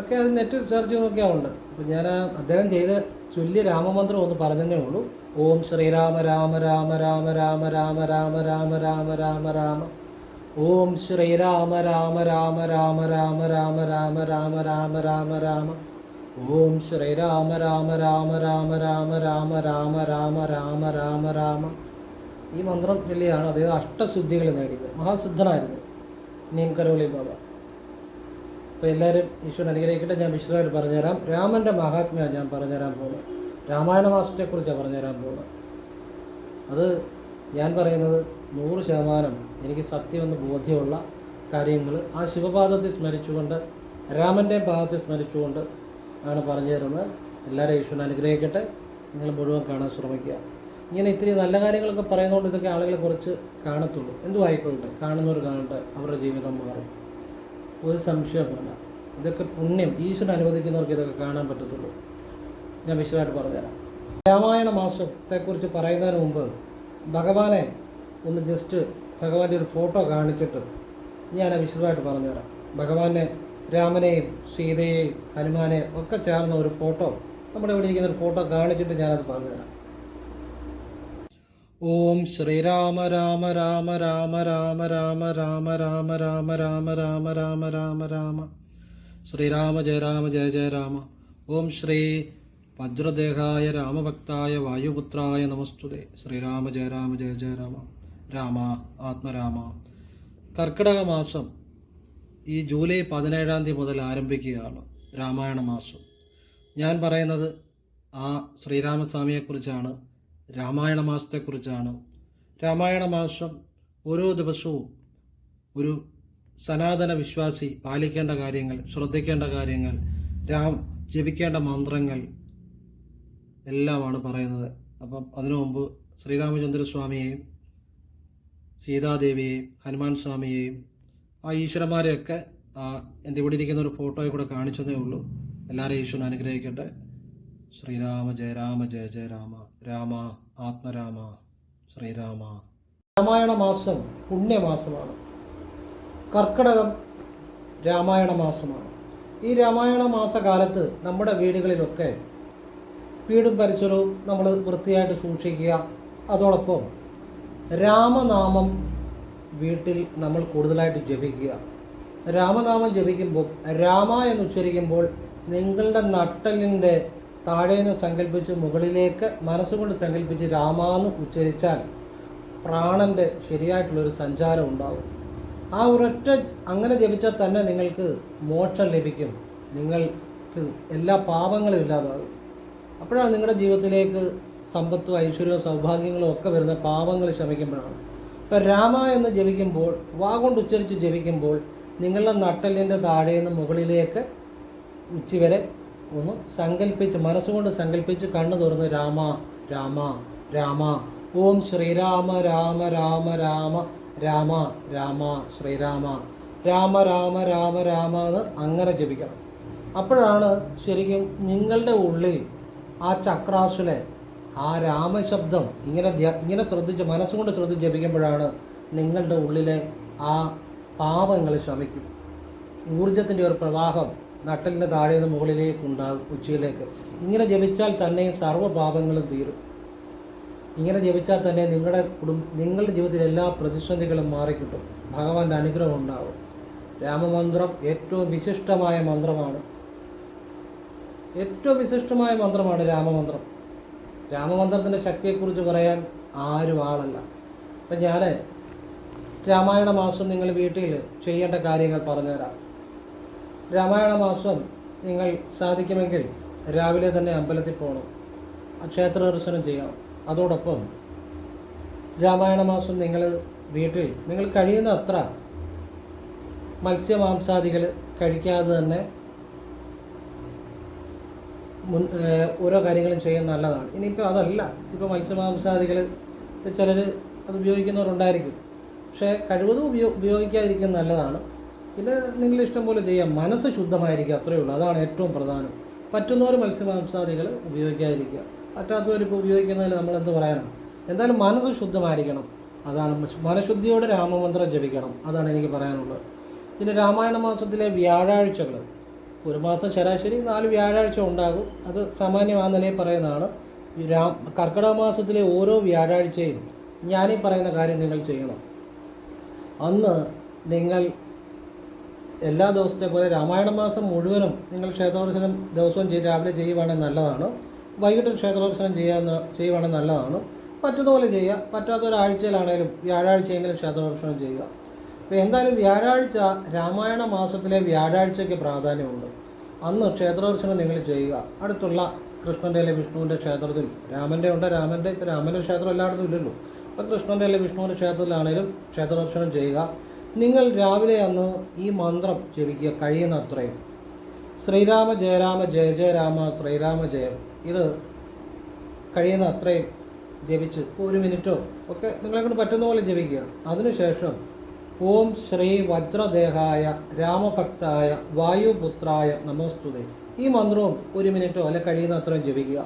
ഒക്കെ അത് net search നോക്കിയാൽ ഉണ്ട്. അപ്പം ഞാൻ അദ്ദേഹം ചെയ്ത ചൊല്ലി രാമമന്ത്രം ഒന്ന് പറഞ്ഞതേ ഉള്ളൂ. ഓം ശ്രീരാമ രാമ രാമ രാമ രാമ രാമ രാമ രാമ രാമ രാമ രാമ ഓം ശ്രീരാമ രാമ രാമ രാമ രാമ രാമ രാമ രാമ രാമ രാമ രാമ ഓം ശ്രീരാമ രാമ രാമ രാമ രാമ രാമ രാമ രാമ രാമ രാമ രാമ. ഈ മന്ത്രം ചൊല്ലിയാണ് അദ്ദേഹം അഷ്ടശുദ്ധികൾ നേടിയത്. മഹാശുദ്ധനായിരുന്നു നീംകരോളി ബാബ. അപ്പോൾ എല്ലാവരും ഈശ്വരൻ അനുഗ്രഹിക്കട്ടെ. ഞാൻ വിശദമായിട്ട് പറഞ്ഞുതരാം. രാമൻ്റെ മഹാത്മ്യമാണ് ഞാൻ പറഞ്ഞുതരാൻ പോകുന്നത്. രാമായണ മാസത്തെക്കുറിച്ചാണ് പറഞ്ഞുതരാൻ പോകുന്നത്. അത് ഞാൻ പറയുന്നത് 100% എനിക്ക് സത്യമെന്ന് ബോധ്യമുള്ള കാര്യങ്ങൾ ആ ശിവപാദത്തെ സ്മരിച്ചുകൊണ്ട്, രാമൻ്റെ പാദത്തെ സ്മരിച്ചുകൊണ്ട് ആണ് പറഞ്ഞു തരുന്നത്. എല്ലാവരും ഈശ്വരൻ അനുഗ്രഹിക്കട്ടെ. നിങ്ങൾ മുഴുവൻ കാണാൻ ശ്രമിക്കുക. ഇങ്ങനെ ഇത്തിരി നല്ല കാര്യങ്ങളൊക്കെ പറയുന്നതുകൊണ്ട് ഇതൊക്കെ ആളുകളെ കുറച്ച് കാണത്തുള്ളൂ. എന്തും ആയിക്കോട്ടെ, കാണുന്നവർ കാണട്ടെ, അവരുടെ ജീവിതം മാറും, ഒരു സംശയമില്ല. ഇതൊക്കെ പുണ്യം, ഈശ്വരൻ അനുവദിക്കുന്നവർക്ക് ഇതൊക്കെ കാണാൻ പറ്റത്തുള്ളൂ. ഞാൻ വിശദമായിട്ട് പറഞ്ഞുതരാം. രാമായണ മാസത്തെക്കുറിച്ച് പറയുന്നതിന് മുമ്പ് ഭഗവാനെ ഒന്ന് ജസ്റ്റ് ഭഗവാന്റെ ഒരു ഫോട്ടോ കാണിച്ചിട്ട് ഞാൻ വിശദമായിട്ട് പറഞ്ഞുതരാം. ഭഗവാനെ, രാമനെയും സീതയെയും ഹനുമാനെയും ഒക്കെ ചേർന്ന ഒരു ഫോട്ടോ, നമ്മുടെ ഇവിടെ ഇരിക്കുന്ന ഒരു ഫോട്ടോ കാണിച്ചിട്ട് ഞാനത് പറഞ്ഞുതരാം. ഓം ശ്രീരാമ രാമ രാമ രാമ രാമ രാമ രാമ രാമ രാമ രാമ രാമ രാമ രാമ രാമ ശ്രീരാമ ജയ രാമ ജയ ജയ രാമ. ഓം ശ്രീ വജ്രദേഹായ രാമഭക്തായ വായുപുത്രായ നമസ്തുതേ. ശ്രീരാമ ജയ രാമ ജയ ജയ രാമ. രാമ ആത്മരാമ. കർക്കിടക മാസം ഈ ജൂലൈ 17 മുതൽ ആരംഭിക്കുകയാണ് രാമായണ മാസം. ഞാൻ പറയുന്നത് ആ ശ്രീരാമസ്വാമിയെക്കുറിച്ചാണ്, രാമായണ മാസത്തെക്കുറിച്ചാണ്. രാമായണ മാസം ഓരോ ദിവസവും ഒരു സനാതന വിശ്വാസി പാലിക്കേണ്ട കാര്യങ്ങൾ, ശ്രദ്ധിക്കേണ്ട കാര്യങ്ങൾ, ജപിക്കേണ്ട മന്ത്രങ്ങൾ എല്ലാമാണ് പറയുന്നത്. അപ്പം അതിനു മുമ്പ് ശ്രീരാമചന്ദ്രസ്വാമിയെയും സീതാദേവിയെയും ഹനുമാൻ സ്വാമിയെയും ആ ഈശ്വരന്മാരെയൊക്കെ എൻ്റെ ഇവിടെ ഇരിക്കുന്ന ഒരു ഫോട്ടോയിൽ കൂടെ കാണിച്ചതേ ഉള്ളൂ. എല്ലാവരെയും ഈശ്വരൻ അനുഗ്രഹിക്കട്ടെ. ശ്രീരാമ ജയ രാമ ജയ ജയ രാമ. രാമ ആത്മരാമ. ശ്രീരാമ. രാമായണ മാസം പുണ്യമാസമാണ്. കർക്കിടകം രാമായണ മാസമാണ്. ഈ രാമായണ മാസകാലത്ത് നമ്മുടെ വീടുകളിലൊക്കെ വീടും പരിസരവും നമ്മൾ വൃത്തിയായിട്ട് സൂക്ഷിക്കുക. അതോടൊപ്പം രാമനാമം വീട്ടിൽ നമ്മൾ കൂടുതലായിട്ട് ജപിക്കുക. രാമനാമം ജപിക്കുമ്പോൾ, രാമ എന്ന് ഉച്ചരിക്കുമ്പോൾ നിങ്ങളുടെ നട്ടലിൻ്റെ താഴേന്ന് സങ്കല്പിച്ച് മുകളിലേക്ക് മനസ്സുകൊണ്ട് സങ്കല്പിച്ച് രാമാന്ന് ഉച്ചരിച്ചാൽ പ്രാണന്റെ ശരിയായിട്ടുള്ളൊരു സഞ്ചാരം ഉണ്ടാവും. ആ ഒരൊറ്റ അങ്ങനെ ജപിച്ചാൽ തന്നെ നിങ്ങൾക്ക് മോക്ഷം ലഭിക്കും. നിങ്ങൾക്ക് എല്ലാ പാപങ്ങളും ഇല്ലാതാകും. അപ്പോഴാണ് നിങ്ങളുടെ ജീവിതത്തിലേക്ക് സമ്പത്തും ഐശ്വര്യവും സൗഭാഗ്യങ്ങളും ഒക്കെ വരുന്ന പാപങ്ങൾ ശമിക്കുമ്പോഴാണ്. ഇപ്പം രാമ എന്ന് ജപിക്കുമ്പോൾ, വാ കൊണ്ട് ഉച്ചരിച്ച് ജപിക്കുമ്പോൾ നിങ്ങളുടെ നട്ടലിൻ്റെ താഴേന്ന് മുകളിലേക്ക് ഉച്ചി വരെ ഒന്ന് സങ്കല്പിച്ച്, മനസ്സുകൊണ്ട് സങ്കല്പിച്ച് കണ്ണു തുറന്ന് രാമ രാമ രാമ ഓം ശ്രീരാമ രാമ രാമ രാമ രാമ രാമ ശ്രീരാമ രാമ രാമ രാമ രാമ എന്ന് അങ്ങനെ ജപിക്കണം. അപ്പോഴാണ് ശരിക്കും നിങ്ങളുടെ ഉള്ളിൽ ആ ചക്രാസുലെ ആ രാമശബ്ദം ഇങ്ങനെ ശ്രദ്ധിച്ച്, മനസ്സുകൊണ്ട് ശ്രദ്ധിച്ച് ജപിക്കുമ്പോഴാണ് നിങ്ങളുടെ ഉള്ളിലെ ആ പാപങ്ങൾ ശമിക്കും. ഊർജത്തിൻ്റെ ഒരു പ്രവാഹം നട്ടലിൻ്റെ താഴെ നിന്ന് മുകളിലേക്ക് ഉണ്ടാകും, ഉച്ചയിലേക്ക്. ഇങ്ങനെ ജപിച്ചാൽ തന്നെ സർവ്വപാപങ്ങളും തീരും. ഇങ്ങനെ ജപിച്ചാൽ തന്നെ നിങ്ങളുടെ ജീവിതത്തിൽ എല്ലാ പ്രതിസന്ധികളും മാറിക്കിട്ടും. ഭഗവാന്റെ അനുഗ്രഹം ഉണ്ടാകും. രാമമന്ത്രം ഏറ്റവും വിശിഷ്ടമായ മന്ത്രമാണ്. ഏറ്റവും വിശിഷ്ടമായ മന്ത്രമാണ് രാമമന്ത്രം. രാമമന്ത്രത്തിൻ്റെ ശക്തിയെക്കുറിച്ച് പറയാൻ ആരും ആളല്ല. അപ്പം ഞാൻ രാമായണ മാസം നിങ്ങൾ വീട്ടിൽ ചെയ്യേണ്ട കാര്യങ്ങൾ പറഞ്ഞുതരാം. രാമായണ മാസം നിങ്ങൾ സാധിക്കുമെങ്കിൽ രാവിലെ തന്നെ അമ്പലത്തിൽ പോകണം, ക്ഷേത്ര ദർശനം ചെയ്യണം. അതോടൊപ്പം രാമായണ മാസം നിങ്ങൾ വീട്ടിൽ നിങ്ങൾ കഴിയുന്ന അത്ര മത്സ്യമാംസാദികൾ കഴിക്കാതെ തന്നെ ഓരോ കാര്യങ്ങളും ചെയ്യുന്നത് നല്ലതാണ്. ഇനിയിപ്പോൾ അതല്ല, ഇപ്പോൾ മത്സ്യമാംസാദികൾ ഇപ്പോൾ ചിലർ അത് ഉപയോഗിക്കുന്നവരുണ്ടായിരിക്കും. പക്ഷേ കഴിവതും ഉപയോഗിക്കാതിരിക്കുന്നത് നല്ലതാണ്. പിന്നെ നിങ്ങൾ ഇഷ്ടം പോലെ ചെയ്യാം. മനസ്സ് ശുദ്ധമായിരിക്കുക, അത്രയേ ഉള്ളൂ. അതാണ് ഏറ്റവും പ്രധാനം. പറ്റുന്നവർ മത്സ്യമാംസാദികൾ ഉപയോഗിക്കാതിരിക്കുക. പറ്റാത്തവരിപ്പോൾ ഉപയോഗിക്കുന്നതിൽ നമ്മളെന്ത് പറയണം? എന്തായാലും മനസ്സ് ശുദ്ധമായിരിക്കണം. അതാണ് മനഃശുദ്ധിയോടെ രാമമന്ത്രം ജപിക്കണം. അതാണ് എനിക്ക് പറയാനുള്ളത്. പിന്നെ രാമായണ മാസത്തിലെ വ്യാഴാഴ്ചകൾ ഒരു മാസം ശരാശരി 4 വ്യാഴാഴ്ച ഉണ്ടാകും. അത് സാമാന്യം ആ നിലയിൽ പറയുന്നതാണ്. കർക്കിടക മാസത്തിലെ ഓരോ വ്യാഴാഴ്ചയും ഞാനീ പറയുന്ന കാര്യം നിങ്ങൾ ചെയ്യണം. അന്ന് നിങ്ങൾ എല്ലാ ദിവസത്തെ പോലെ രാമായണ മാസം മുഴുവനും നിങ്ങൾ ക്ഷേത്രദർശനം ദിവസവും രാവിലെ ചെയ്യുവാണെങ്കിൽ നല്ലതാണ്. വൈകിട്ട് ക്ഷേത്രദർശനം ചെയ്യുവാണെങ്കിൽ നല്ലതാണ്. പറ്റുന്നതുപോലെ ചെയ്യുക. പറ്റാത്ത ഒരാഴ്ചയിലാണെങ്കിലും വ്യാഴാഴ്ചയെങ്കിലും ക്ഷേത്രദർശനം ചെയ്യുക. അപ്പോൾ എന്തായാലും വ്യാഴാഴ്ച രാമായണ മാസത്തിലെ വ്യാഴാഴ്ചയ്ക്ക് പ്രാധാന്യമുണ്ട്. അന്ന് ക്ഷേത്രദർശനം നിങ്ങൾ ചെയ്യുക. അടുത്തുള്ള കൃഷ്ണൻ്റെ അല്ലെങ്കിൽ വിഷ്ണുവിൻ്റെ ക്ഷേത്രത്തിൽ രാമൻ്റെ ക്ഷേത്രം എല്ലായിടത്തും ഇല്ലല്ലോ. അപ്പോൾ കൃഷ്ണൻ്റെ അല്ലെങ്കിൽ വിഷ്ണുവിൻ്റെ ക്ഷേത്രത്തിലാണെങ്കിലും ക്ഷേത്രദർശനം ചെയ്യുക. നിങ്ങൾ രാവിലെ അന്ന് ഈ മന്ത്രം ജപിക്കുക കഴിയുന്ന അത്രയും. ശ്രീരാമ ജയ രാമ ജയ ജയ രാമ ശ്രീരാമ ജയം. ഇത് കഴിയുന്ന അത്രയും ജപിച്ച് 1 മിനിറ്റോ ഒക്കെ നിങ്ങളെക്കൊണ്ട് പറ്റുന്ന പോലെ ജപിക്കുക. അതിനുശേഷം ഓം ശ്രീ വജ്രദേഹായ രാമഭക്തായ വായുപുത്രായ നമോസ്തുതേ ഈ മന്ത്രവും 1 മിനിറ്റോ അല്ലെ കഴിയുന്ന അത്രയും ജപിക്കുക.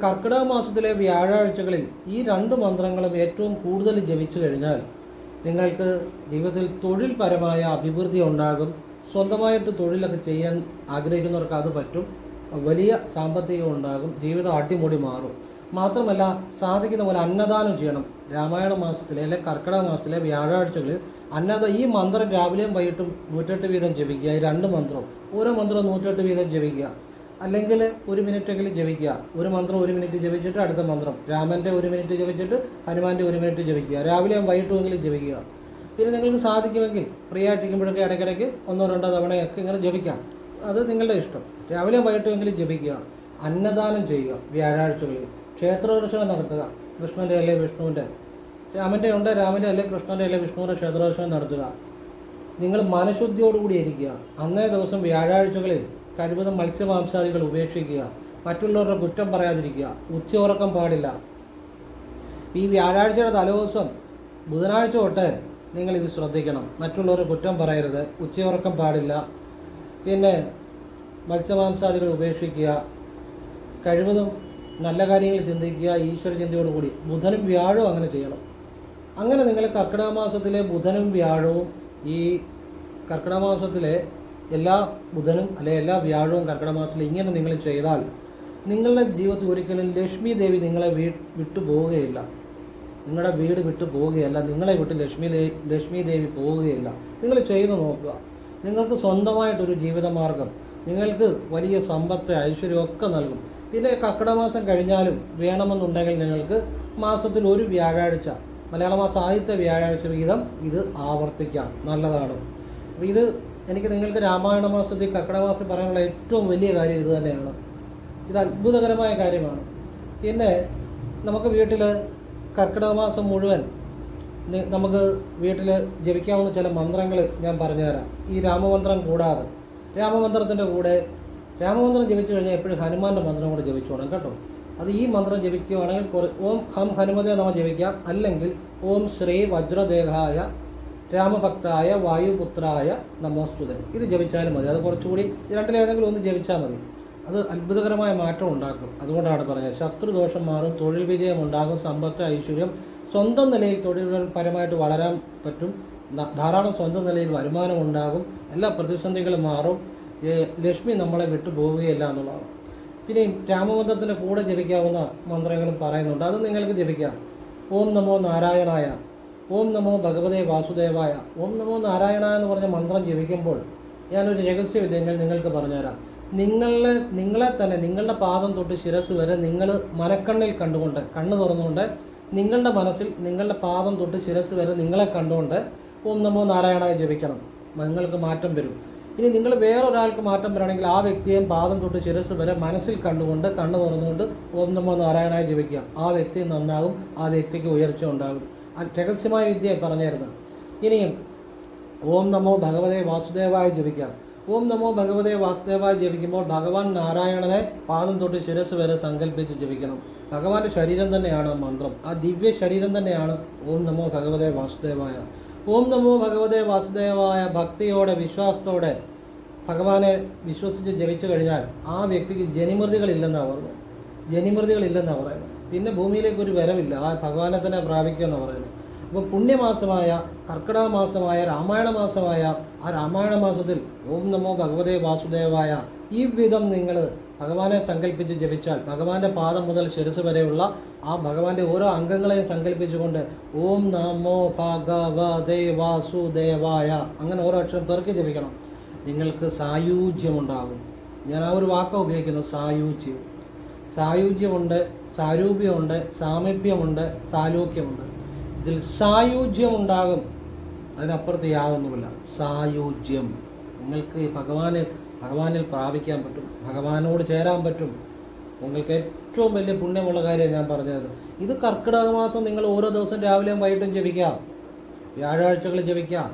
കർക്കിടക മാസത്തിലെ വ്യാഴാഴ്ചകളിൽ ഈ 2 മന്ത്രങ്ങളും ഏറ്റവും കൂടുതൽ ജപിച്ചു കഴിഞ്ഞാൽ നിങ്ങൾക്ക് ജീവിതത്തിൽ തൊഴിൽപരമായ അഭിവൃദ്ധി ഉണ്ടാകും. സ്വന്തമായിട്ട് തൊഴിലൊക്കെ ചെയ്യാൻ ആഗ്രഹിക്കുന്നവർക്ക് അത് പറ്റും. വലിയ സാമ്പത്തികം ഉണ്ടാകും. ജീവിതം അടിമുടി മാറും. മാത്രമല്ല സാധിക്കുന്ന പോലെ അന്നദാനം ചെയ്യണം. രാമായണ മാസത്തിലെ അല്ലെങ്കിൽ കർക്കിടക മാസത്തിലെ വ്യാഴാഴ്ചകളിൽ ഈ മന്ത്രം രാവിലെയും വൈകിട്ടും 108 വീതം ജപിക്കുക. ഈ 2 മന്ത്രം ഓരോ മന്ത്രം 108 വീതം ജപിക്കുക. അല്ലെങ്കിൽ 1 മിനിറ്റെങ്കിലും ജപിക്കുക. ഒരു മന്ത്രം 1 മിനിറ്റ് ജപിച്ചിട്ട് അടുത്ത മന്ത്രം രാമൻ്റെ 1 മിനിറ്റ് ജപിച്ചിട്ട് ഹനുമാൻ്റെ 1 മിനിറ്റ് ജപിക്കുക. രാവിലെയും വൈകിട്ടുമെങ്കിലും ജപിക്കുക. പിന്നെ നിങ്ങൾക്ക് സാധിക്കുമെങ്കിൽ ഫ്രീ ആയിട്ടിരിക്കുമ്പോഴൊക്കെ ഇടയ്ക്കിടയ്ക്ക് 1-2 തവണയൊക്കെ ഇങ്ങനെ ജപിക്കാം. അത് നിങ്ങളുടെ ഇഷ്ടം. രാവിലെയും വൈകിട്ടുമെങ്കിലും ജപിക്കുക. അന്നദാനം ചെയ്യുക. വ്യാഴാഴ്ചകളിൽ ക്ഷേത്രദർശനം നടത്തുക. കൃഷ്ണൻ്റെ അല്ലെങ്കിൽ വിഷ്ണുവിൻ്റെ രാമൻ്റെ അല്ലെങ്കിൽ കൃഷ്ണൻ്റെ അല്ലെങ്കിൽ വിഷ്ണുവിൻ്റെ ക്ഷേത്രദർശനം നടത്തുക. നിങ്ങൾ മനഃശുദ്ധിയോടുകൂടി ഇരിക്കുക. അന്നേ ദിവസം വ്യാഴാഴ്ചകളിൽ കഴിവതും മത്സ്യമാംസാദികൾ ഉപേക്ഷിക്കുക. മറ്റുള്ളവരുടെ കുറ്റം പറയാതിരിക്കുക. ഉച്ചയുറക്കം പാടില്ല. ഈ വ്യാഴാഴ്ചയുടെ തലേദിവസം ബുധനാഴ്ച തൊട്ട് നിങ്ങളിത് ശ്രദ്ധിക്കണം. മറ്റുള്ളവരുടെ കുറ്റം പറയരുത്. ഉച്ചയുറക്കം പാടില്ല. പിന്നെ മത്സ്യമാംസാദികൾ ഉപേക്ഷിക്കുക. കഴിവതും നല്ല കാര്യങ്ങൾ ചിന്തിക്കുക. ഈശ്വര ചിന്തയോടുകൂടി ബുധനും വ്യാഴവും അങ്ങനെ ചെയ്യണം. അങ്ങനെ നിങ്ങൾ കർക്കിടക മാസത്തിലെ ബുധനും വ്യാഴവും ഈ കർക്കിടക മാസത്തിലെ എല്ലാ ബുധനും അല്ലെ എല്ലാ വ്യാഴവും കർക്കിടക മാസത്തിൽ ഇങ്ങനെ നിങ്ങൾ ചെയ്താൽ നിങ്ങളുടെ ജീവിതത്തിൽ ഒരിക്കലും ലക്ഷ്മി ദേവി നിങ്ങളെ വിട്ടു പോവുകയില്ല. നിങ്ങളുടെ വീട് വിട്ടു പോവുകയല്ല. നിങ്ങളെ വിട്ട് ലക്ഷ്മി ദേവി പോവുകയില്ല. നിങ്ങൾ ചെയ്തു നോക്കുക. നിങ്ങൾക്ക് സ്വന്തമായിട്ടൊരു ജീവിതമാർഗം, നിങ്ങൾക്ക് വലിയ സമ്പത്ത് ഐശ്വര്യമൊക്കെ നൽകും. പിന്നെ കർക്കിടക മാസം കഴിഞ്ഞാലും വേണമെന്നുണ്ടെങ്കിൽ നിങ്ങൾക്ക് മാസത്തിൽ 1 വ്യാഴാഴ്ച മലയാള മാസം ആദ്യത്തെ വ്യാഴാഴ്ച വീതം ഇത് ആവർത്തിക്കാം. നല്ലതാണ്. അപ്പോൾ ഇത് എനിക്ക് നിങ്ങൾക്ക് രാമായണ മാസത്തിൽ കർക്കിടക മാസം പറയാനുള്ള ഏറ്റവും വലിയ കാര്യം ഇത് തന്നെയാണ്. ഇത് അത്ഭുതകരമായ കാര്യമാണ്. പിന്നെ നമുക്ക് വീട്ടിൽ കർക്കിടക മാസം മുഴുവൻ നമുക്ക് വീട്ടിൽ ജപിക്കാവുന്ന ചില മന്ത്രങ്ങൾ ഞാൻ പറഞ്ഞുതരാം. ഈ രാമമന്ത്രം കൂടാതെ രാമമന്ത്രത്തിൻ്റെ കൂടെ രാമമന്ത്രം ജപിച്ചു കഴിഞ്ഞാൽ എപ്പോഴും ഹനുമാൻ്റെ മന്ത്രം കൂടെ ജപിച്ചോണം കേട്ടോ. അത് ഈ മന്ത്രം ജപിക്കുകയാണെങ്കിൽ ഓം ഹം ഹനുമതേ നമഃ ജപിക്കാം. അല്ലെങ്കിൽ ഓം ശ്രീ വജ്രദേഹായ രാമഭക്തായ വായുപുത്രായ നമോസ്തുതേ ഇത് ജപിച്ചാലും മതി. അത് കുറച്ചുകൂടി രണ്ടിലേതെങ്കിലും ഒന്ന് ജപിച്ചാൽ മതി. അത് അത്ഭുതകരമായ മാറ്റം ഉണ്ടാക്കും. അതുകൊണ്ടാണ് പറഞ്ഞത് ശത്രുദോഷം മാറും, തൊഴിൽ വിജയം ഉണ്ടാകും, സമ്പത്ത് ഐശ്വര്യം, സ്വന്തം നിലയിൽ തൊഴിൽപരമായിട്ട് വളരാൻ പറ്റും, ധാരാളം സ്വന്തം നിലയിൽ വരുമാനം ഉണ്ടാകും, എല്ലാ പ്രതിസന്ധികളും മാറും, ലക്ഷ്മി നമ്മളെ വിട്ടു പോവുകയില്ല എന്നുള്ളതാണ്. പിന്നെയും രാമമന്ത്രത്തിൻ്റെ കൂടെ ജപിക്കാവുന്ന മന്ത്രങ്ങളും പറയുന്നുണ്ട്. അത് നിങ്ങൾക്ക് ജപിക്കാം. ഓം നമോ നാരായണായ, ഓം നമോ ഭഗവതേ വാസുദേവായ. ഓം നമോ നാരായണ എന്ന് പറഞ്ഞ മന്ത്രം ജപിക്കുമ്പോൾ ഞാനൊരു രഹസ്യവിദ്യങ്ങൾ നിങ്ങൾക്ക് പറഞ്ഞുതരാം. നിങ്ങളെ തന്നെ നിങ്ങളുടെ പാദം തൊട്ട് ശിരസ് വരെ നിങ്ങൾ മനക്കണ്ണിൽ കണ്ടുകൊണ്ട്, കണ്ണ് തുറന്നുകൊണ്ട് നിങ്ങളുടെ മനസ്സിൽ നിങ്ങളുടെ പാദം തൊട്ട് ശിരസ് വരെ നിങ്ങളെ കണ്ടുകൊണ്ട് ഓം നമോ നാരായണായ ജപിക്കണം. നിങ്ങൾക്ക് മാറ്റം വരും. ഇനി നിങ്ങൾ വേറൊരാൾക്ക് മാറ്റം വരണമെങ്കിൽ ആ വ്യക്തിയെയും പാദം തൊട്ട് ശിരസ് വരെ മനസ്സിൽ കണ്ടുകൊണ്ട് കണ്ണ് തുറന്നുകൊണ്ട് ഓം നമോ നാരായണായ ജപിക്കുക. ആ വ്യക്തി നന്നാകും, ആ വ്യക്തിക്ക് ഉയർച്ച ഉണ്ടാകും. രഹസ്യമായ വിദ്യ പറഞ്ഞായിരുന്നു. ഇനിയും ഓം നമോ ഭഗവതേ വാസുദേവായ ജപിക്കാം. ഓം നമോ ഭഗവതേ വാസുദേവായ ജപിക്കുമ്പോൾ ഭഗവാൻ നാരായണനെ പാദം തൊട്ട് ശിരസ് വരെ സങ്കല്പിച്ച് ജപിക്കണം. ഭഗവാന്റെ ശരീരം തന്നെയാണ് മന്ത്രം. ആ ദിവ്യ ശരീരം തന്നെയാണ് ഓം നമോ ഭഗവതേ വാസുദേവായ. ഓം നമോ ഭഗവതേ വാസുദേവായ ഭക്തിയോടെ വിശ്വാസത്തോടെ ഭഗവാനെ വിശ്വസിച്ച് ജപിച്ചു കഴിഞ്ഞാൽ ആ വ്യക്തിക്ക് ജനിമൃതികളില്ലെന്നാണ് പറയുന്നത്. പിന്നെ ഭൂമിയിലേക്ക് ഒരു വരവില്ല. ആ ഭഗവാനെ തന്നെ പ്രാപിക്കുമെന്നാണ് പറയുന്നത്. അപ്പോൾ പുണ്യമാസമായ കർക്കിടക മാസമായ രാമായണ മാസമായ ആ രാമായണ മാസത്തിൽ ഓം നമോ ഭഗവതേ വാസുദേവായ ഈ വിധം നിങ്ങൾ ഭഗവാനെ സങ്കല്പിച്ച് ജപിച്ചാൽ, ഭഗവാന്റെ പാദം മുതൽ ശിരസ് വരെയുള്ള ആ ഭഗവാന്റെ ഓരോ അംഗങ്ങളെയും സങ്കല്പിച്ചുകൊണ്ട് ഓം നമോ ഭഗവതേ വാസുദേവായ അങ്ങനെ ഓരോ അക്ഷരം പെറുക്കി ജപിക്കണം. നിങ്ങൾക്ക് സായുജ്യമുണ്ടാകും. ഞാൻ ആ ഒരു വാക്ക ഉപയോഗിക്കുന്നു, സായുജ്യം. സായുജ്യമുണ്ട്, സാരൂപ്യമുണ്ട്, സാമീപ്യമുണ്ട്, സാലോക്യമുണ്ട്. ഇതിൽ സായുജ്യമുണ്ടാകും, അതിനപ്പുറത്ത് യാതൊന്നുമില്ല. സായുജ്യം നിങ്ങൾക്ക് ഈ ഭഗവാനിൽ പ്രാപിക്കാൻ പറ്റും, ഭഗവാനോട് ചേരാൻ പറ്റും. നിങ്ങൾക്ക് ഏറ്റവും വലിയ പുണ്യമുള്ള കാര്യമാണ് ഞാൻ പറഞ്ഞത്. ഇത് കർക്കിടക മാസം നിങ്ങൾ ഓരോ ദിവസം രാവിലെയും വൈകിട്ടും ജപിക്കാം, വ്യാഴാഴ്ചകളിൽ ജപിക്കാം.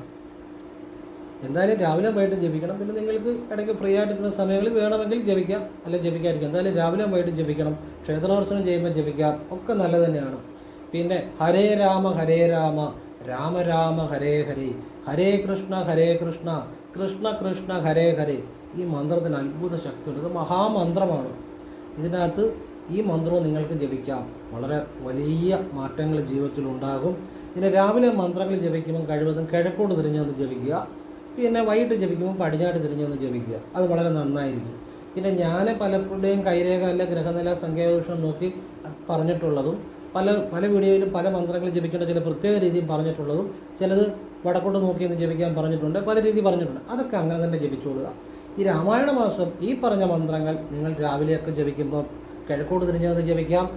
എന്തായാലും രാവിലെയും വൈകിട്ടും ജപിക്കണം. പിന്നെ നിങ്ങൾക്ക് ഇടയ്ക്ക് ഫ്രീ ആയിട്ടിരിക്കുന്ന സമയങ്ങളിൽ വേണമെങ്കിൽ ജപിക്കാം, അല്ലെങ്കിൽ ജപിക്കാതിരിക്കാം. എന്തായാലും രാവിലെയും വൈകിട്ടും ജപിക്കണം. ക്ഷേത്രദർശനം ചെയ്യുമ്പോൾ ജപിക്കാം, ഒക്കെ നല്ലത് തന്നെയാണ്. പിന്നെ ഹരേ രാമ രാമ രാമ ഹരേ ഹരേ, ഹരേ കൃഷ്ണ കൃഷ്ണ കൃഷ്ണ ഹരേ ഹരേ. ഈ മന്ത്രത്തിന് അത്ഭുത ശക്തിയുണ്ട്. ഇത് മഹാമന്ത്രമാണ്. ഇതിനകത്ത് ഈ മന്ത്രവും നിങ്ങൾക്ക് ജപിക്കാം. വളരെ വലിയ മാറ്റങ്ങൾ ജീവിതത്തിൽ ഉണ്ടാകും. പിന്നെ രാവിലെ മന്ത്രങ്ങൾ ജപിക്കുമ്പോൾ കഴിവതും കിഴക്കോട്ട് തിരിഞ്ഞൊന്ന് ജപിക്കുക. പിന്നെ വൈകിട്ട് ജപിക്കുമ്പോൾ പടിഞ്ഞാട്ട് തിരിഞ്ഞൊന്ന് ജപിക്കുക. അത് വളരെ നന്നായിരിക്കും. പിന്നെ ഞാൻ പലരുടെയും കൈരേഖ അല്ല ഗ്രഹനില സംഖ്യാദോഷം നോക്കി പറഞ്ഞിട്ടുള്ളതും പല വീഡിയോയിലും പല മന്ത്രങ്ങൾ ജപിക്കേണ്ട ചില പ്രത്യേക രീതിയും പറഞ്ഞിട്ടുള്ളതും ചിലത് വടക്കോട്ട് നോക്കിയെന്ന് ജപിക്കാൻ പറഞ്ഞിട്ടുണ്ട്, പല രീതി പറഞ്ഞിട്ടുണ്ട്. അതൊക്കെ അങ്ങനെ തന്നെ ജപിച്ചുകൊള്ളുക. ഈ രാമായണ മാസം ഈ പറഞ്ഞ മന്ത്രങ്ങൾ നിങ്ങൾ രാവിലെയൊക്കെ ജപിക്കുമ്പോൾ കിഴക്കോട്ട് തിരിഞ്ഞൊന്ന് ജപിക്കാം,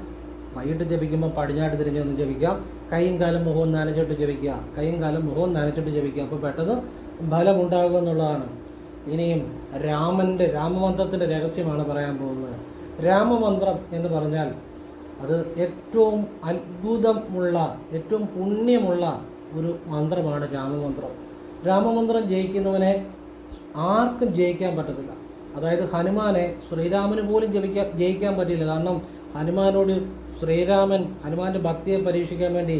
വൈകിട്ട് ജപിക്കുമ്പോൾ പടിഞ്ഞാട്ട് തിരിഞ്ഞൊന്ന് ജപിക്കാം. കൈയും കാലം മുഖവും നനച്ചിട്ട് ജപിക്കുക, കൈയും കാലം മുഖവും നനച്ചിട്ട് ജപിക്കുക. അപ്പോൾ പെട്ടെന്ന് ഫലമുണ്ടാകുക എന്നുള്ളതാണ്. ഇനിയും രാമമന്ത്രത്തിൻ്റെ രഹസ്യമാണ് പറയാൻ പോകുന്നത്. രാമമന്ത്രം എന്ന് പറഞ്ഞാൽ അത് ഏറ്റവും അത്ഭുതമുള്ള, ഏറ്റവും പുണ്യമുള്ള ഒരു മന്ത്രമാണ് രാമമന്ത്രം. രാമമന്ത്രം ജയിക്കുന്നവനെ ആർക്കും ജയിക്കാൻ പറ്റത്തില്ല. അതായത് ഹനുമാനെ ശ്രീരാമന് പോലും ജയിക്കാൻ പറ്റില്ല. കാരണം ഹനുമാനോട് ഹനുമാന്റെ ഭക്തിയെ പരീക്ഷിക്കാൻ വേണ്ടി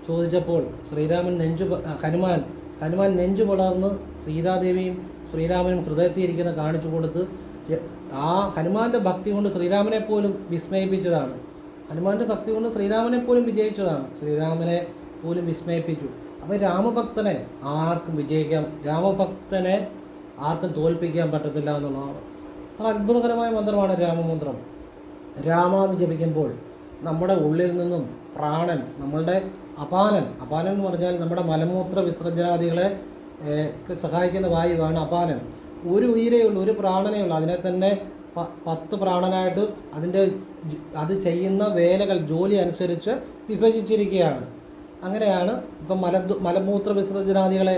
ചോദിച്ചപ്പോൾ ഹനുമാൻ നെഞ്ചു വളർന്ന് സീതാദേവിയും ശ്രീരാമനും ഹൃദയത്തിയിരിക്കുന്ന കാണിച്ചു കൊടുത്ത് ആ ഹനുമാന്റെ ഭക്തി കൊണ്ട് ശ്രീരാമനെ പോലും വിസ്മയിപ്പിച്ചതാണ്. ഹനുമാന്റെ ഭക്തി കൊണ്ട് ശ്രീരാമനെ പോലും വിജയിച്ചതാണ്. ശ്രീരാമനെ പോലും വിസ്മയിപ്പിച്ചു. അപ്പോൾ രാമഭക്തനെ ആർക്കും തോൽപ്പിക്കാൻ പറ്റത്തില്ല എന്നുള്ളതാണ്. അത്ര അത്ഭുതകരമായ മന്ത്രമാണ് രാമമന്ത്രം. രാമ എന്ന് ജപിക്കുമ്പോൾ നമ്മുടെ ഉള്ളിൽ നിന്നും പ്രാണൻ, നമ്മളുടെ അപാനൻ എന്ന് പറഞ്ഞാൽ നമ്മുടെ മലമൂത്ര വിസർജനാദികളെ സഹായിക്കുന്ന വായുവാണ് അപാനൻ. ഒരു ഉയിരേ ഉള്ളൂ, ഒരു പ്രാണനേ ഉള്ളൂ. അതിനെ തന്നെ 10 പ്രാണനായിട്ട് അത് ചെയ്യുന്ന വേലകൾ ജോലി അനുസരിച്ച് വിഭജിച്ചിരിക്കുകയാണ്. അങ്ങനെയാണ് ഇപ്പം മലമൂത്ര വിസർജനാദികളെ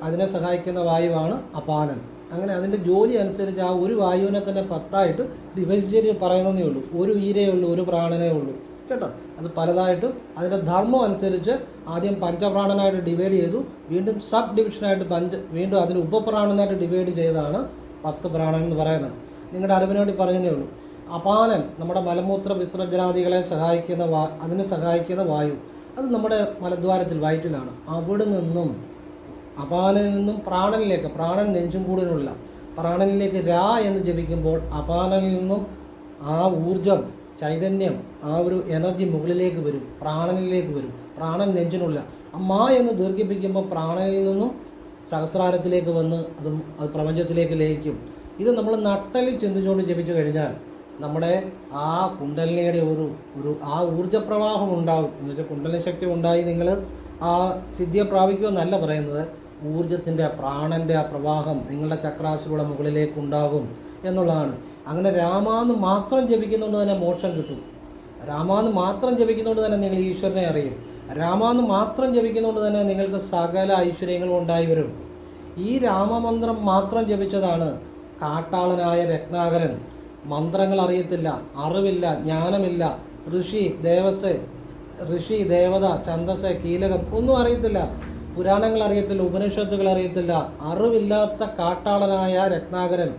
അതിനെ സഹായിക്കുന്ന വായുവാണ് അപാനൻ. അങ്ങനെ അതിൻ്റെ ജോലി അനുസരിച്ച് ആ ഒരു വായുവിനെ തന്നെ 10ആയിട്ട് വിഭജിച്ച് പറയുന്നതേ ഉള്ളൂ. ഒരു ഉയിരേ ഉള്ളൂ, ഒരു പ്രാണനേ ഉള്ളൂ കേട്ടോ. അത് പലതായിട്ട് അതിൻ്റെ ധർമ്മം അനുസരിച്ച് ആദ്യം പഞ്ചപ്രാണനായിട്ട് ഡിവൈഡ് ചെയ്തു, വീണ്ടും സബ് ഡിവിഷനായിട്ട് വീണ്ടും അതിന് ഉപപ്രാണനായിട്ട് ഡിവൈഡ് ചെയ്താണ് 10 പ്രാണൻ എന്ന് പറയുന്നത്. നിങ്ങളുടെ അറിവിന് വേണ്ടി പറഞ്ഞതേ ഉള്ളൂ. അപാനൻ നമ്മുടെ മലമൂത്ര വിസർജനാദികളെ അതിന് സഹായിക്കുന്ന വായു, അത് നമ്മുടെ മലദ്വാരത്തിൽ വയറ്റിലാണ്. അവിടെ നിന്നും അപാനനിൽ നിന്നും പ്രാണനിലേക്ക്, പ്രാണൻ നെഞ്ചും കൂടിനുള്ള പ്രാണനിലേക്ക് രാ എന്ന് ജപിക്കുമ്പോൾ അപാനനിൽ നിന്നും ആ ഊർജം, ചൈതന്യം, ആ ഒരു എനർജി മുകളിലേക്ക് വരും, പ്രാണനിലേക്ക് വരും. പ്രാണൻ നെഞ്ചിനുള്ള മാ എന്ന് ദീർഘിപ്പിക്കുമ്പോൾ പ്രാണനിൽ നിന്നും സഹസ്രാരത്തിലേക്ക് വന്ന് അത് പ്രപഞ്ചത്തിലേക്ക് ലയിക്കും. ഇത് നമ്മൾ നട്ടലിൽ ചിന്തിച്ചുകൊണ്ട് ജപിച്ചു കഴിഞ്ഞാൽ നമ്മുടെ ആ കുണ്ടലിനിയുടെ ആ ഊർജ്ജപ്രവാഹം ഉണ്ടാകും. എന്ന് വെച്ചാൽ കുണ്ടലിനി ശക്തി ഉണ്ടായി നിങ്ങൾ ആ സിദ്ധിയെ പ്രാപിക്കുമെന്നല്ല പറയുന്നത്, ഊർജത്തിൻ്റെ പ്രാണൻ്റെ ആ പ്രവാഹം നിങ്ങളുടെ ചക്രാസിലൂടെ മുകളിലേക്ക് ഉണ്ടാകും എന്നുള്ളതാണ്. അങ്ങനെ രാമാന്ന് മാത്രം ജപിക്കുന്നതുകൊണ്ട് തന്നെ മോക്ഷം കിട്ടും. രാമാന്ന് മാത്രം ജപിക്കുന്നതുകൊണ്ട് തന്നെ നിങ്ങൾ ഈശ്വരനെ അറിയും. രാമാന്ന് മാത്രം ജപിക്കുന്നതുകൊണ്ട് തന്നെ നിങ്ങൾക്ക് സകല ഐശ്വര്യങ്ങളും ഉണ്ടായി വരും. ഈ രാമമന്ത്രം മാത്രം ജപിച്ചതാണ് കാട്ടാളനായ രത്നാകരൻ. മന്ത്രങ്ങൾ അറിയത്തില്ല, അറിവില്ല, ജ്ഞാനമില്ല, ഋഷി ദേവത, ഛന്ദസ്, കീലകം ഒന്നും അറിയത്തില്ല, പുരാണങ്ങൾ അറിയത്തില്ല, ഉപനിഷത്തുകൾ അറിയത്തില്ല. അറിവില്ലാത്ത കാട്ടാളനായ രത്നാകരൻ,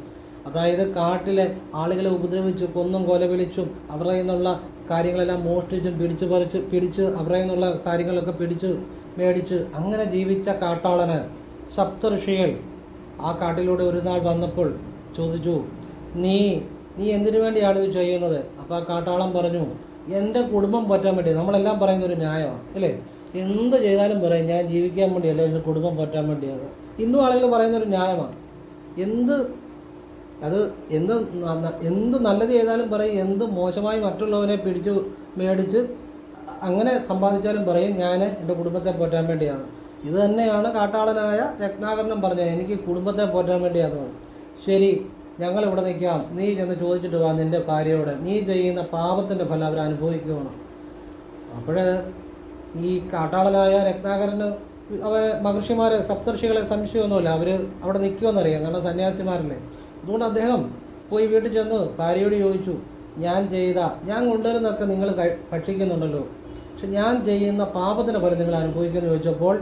അതായത് കാട്ടിലെ ആളുകളെ ഉപദ്രവിച്ചു കൊന്നും കൊലവിളിച്ചും അവരുടെ നിന്നുള്ള കാര്യങ്ങളെല്ലാം മോഷ്ടിച്ചും പിടിച്ച് അവരുടെ നിന്നുള്ള കാര്യങ്ങളൊക്കെ മേടിച്ച് അങ്ങനെ ജീവിച്ച കാട്ടാളന് സപ്തഋഷികൾ ആ കാട്ടിലൂടെ ഒരു നാൾ വന്നപ്പോൾ ചോദിച്ചു, നീ എന്തിനു വേണ്ടിയാണ് ഇത് ചെയ്യുന്നത്? അപ്പോൾ ആ കാട്ടാളൻ പറഞ്ഞു, എൻ്റെ കുടുംബം പറ്റാൻ വേണ്ടി. നമ്മളെല്ലാം പറയുന്നൊരു ന്യായമാണ് അല്ലേ? എന്ത് ചെയ്താലും പറയും ഞാൻ ജീവിക്കാൻ വേണ്ടിയല്ല, എൻ്റെ കുടുംബം പറ്റാൻ വേണ്ടിയാണ്. ഇന്നും ആളുകൾ പറയുന്നൊരു ന്യായമാണ്. എന്ത് എന്ത് നല്ലത് ചെയ്താലും പറയും, എന്ത് മോശമായി മറ്റുള്ളവനെ പിടിച്ച് മേടിച്ച് അങ്ങനെ സമ്പാദിച്ചാലും പറയും ഞാൻ എൻ്റെ കുടുംബത്തെ പോറ്റാൻ വേണ്ടിയാണ്. ഇത് തന്നെയാണ് കാട്ടാളനായ രത്നാകരനും പറഞ്ഞത്, എനിക്ക് കുടുംബത്തെ പോറ്റാൻ വേണ്ടിയാണ്. ശരി, ഞങ്ങളിവിടെ നിൽക്കാം, നീ ചെന്ന് ചോദിച്ചിട്ട് വാ നിൻ്റെ ഭാര്യയോട്, നീ ചെയ്യുന്ന പാപത്തിൻ്റെ ഫലം അവർ അനുഭവിക്കുകയാണ്. അപ്പോൾ ഈ കാട്ടാളനായ രത്നാകരന് മഹർഷിമാരെ സപ്തർഷികളെ സംശയമൊന്നുമില്ല, അവർ അവിടെ നിൽക്കുമെന്നറിയാം, കാരണം സന്യാസിമാരല്ലേ. അതുകൊണ്ട് അദ്ദേഹം പോയി വീട്ടിൽ ചെന്ന് ഭാര്യയോട് ചോദിച്ചു, ഞാൻ കൊണ്ടുവരുന്നതൊക്കെ നിങ്ങൾ ഭക്ഷിക്കുന്നുണ്ടല്ലോ, പക്ഷെ ഞാൻ ചെയ്യുന്ന പാപത്തിൻ്റെ ഫലം നിങ്ങൾ അനുഭവിക്കുമെന്ന് ചോദിച്ചപ്പോൾ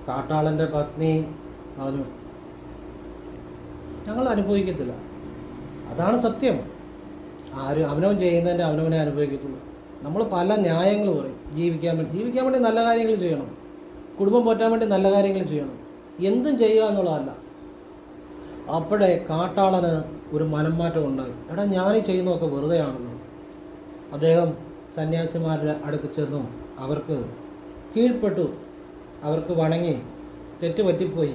കാട്ടാളൻ്റെ പത്നി പറഞ്ഞു, ഞങ്ങൾ അനുഭവിക്കത്തില്ല. അതാണ് സത്യം. അവനവൻ ചെയ്യുന്നതിൻ്റെ അവനവനെ അനുഭവിക്കത്തുള്ളൂ. നമ്മൾ പല ന്യായങ്ങൾ പറയും. ജീവിക്കാൻ വേണ്ടി നല്ല കാര്യങ്ങൾ ചെയ്യണം, കുടുംബം പോറ്റാൻ വേണ്ടി നല്ല കാര്യങ്ങൾ ചെയ്യണം, എന്തും ചെയ്യുക എന്നുള്ളതല്ല. അപ്പോഴേ കാട്ടാളന് ഒരു മനംമാറ്റം ഉണ്ടായി. എടാ, ഞാനീ ചെയ്യുന്നതൊക്കെ വെറുതെയാണല്ലോ. അദ്ദേഹം സന്യാസിമാരുടെ അടുക്ക് ചെന്നു അവർക്ക് കീഴ്പ്പെട്ടു, അവർക്ക് വണങ്ങി, തെറ്റ് പറ്റിപ്പോയി.